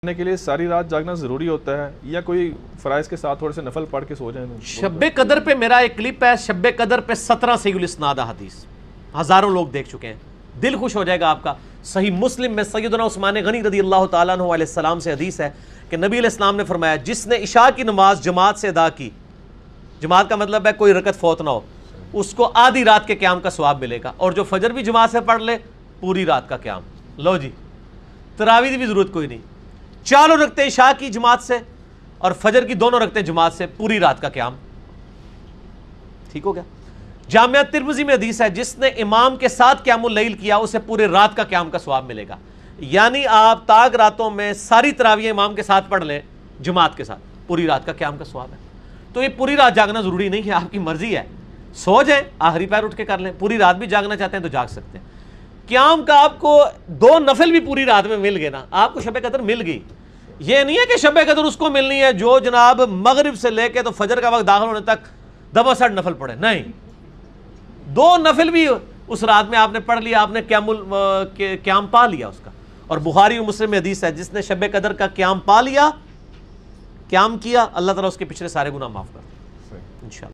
کرنے کے لیے ساری رات جاگنا ضروری ہوتا ہے یا کوئی فرائض کے ساتھ تھوڑے سے نفل پڑھ کے سو جائیں؟ شب قدر پہ میرا ایک کلپ ہے، شب قدر پہ 17 صحیح الاسناد حدیث ہزاروں لوگ دیکھ چکے ہیں، دل خوش ہو جائے گا آپ کا۔ صحیح مسلم میں سیدنا عثمان غنی رضی اللہ تعالیٰ عنہ علیہ السلام سے حدیث ہے کہ نبی علیہ السلام نے فرمایا جس نے عشاء کی نماز جماعت سے ادا کی، جماعت کا مطلب ہے کوئی رکعت فوت نہ ہو، اس کو آدھی رات کے قیام کا ثواب ملے گا، اور جو فجر بھی جماعت سے پڑھ لے پوری رات کا قیام۔ لو جی، تراویح کی بھی ضرورت کوئی نہیں، 4 رکعتیں عشاء کی جماعت سے اور فجر کی 2 رکعتیں جماعت سے، پوری رات کا قیام۔ ٹھیک ہو گیا؟ جامعہ ترمذی میں حدیث ہے جس نے امام کے ساتھ قیام اللیل کیا اسے پورے رات کا قیام کا ثواب ملے گا۔ یعنی آپ تاک راتوں میں ساری تراویح امام کے ساتھ پڑھ لیں، جماعت کے ساتھ، پوری رات کا قیام کا ثواب ہے۔ تو یہ پوری رات جاگنا ضروری نہیں ہے، آپ کی مرضی ہے، سو جائیں آخری پیر اٹھ کے کر لیں، پوری رات بھی جاگنا چاہتے ہیں تو جاگ سکتے ہیں۔ قیام کا آپ کو 2 نفل بھی پوری رات میں مل گئے نا، آپ کو شب قدر مل گئی۔ یہ نہیں ہے کہ شب قدر اس کو ملنی ہے جو جناب مغرب سے لے کے تو فجر کا وقت داخل ہونے تک دبا سڑ نفل پڑھے، نہیں، 2 نفل بھی اس رات میں آپ نے پڑھ لیا، آپ نے قیام پا لیا اس کا۔ اور بخاری و مسلم میں حدیث ہے جس نے شب قدر کا قیام پا لیا، قیام کیا، اللہ تعالیٰ اس کے پچھلے سارے گناہ معاف کر دے انشاءاللہ۔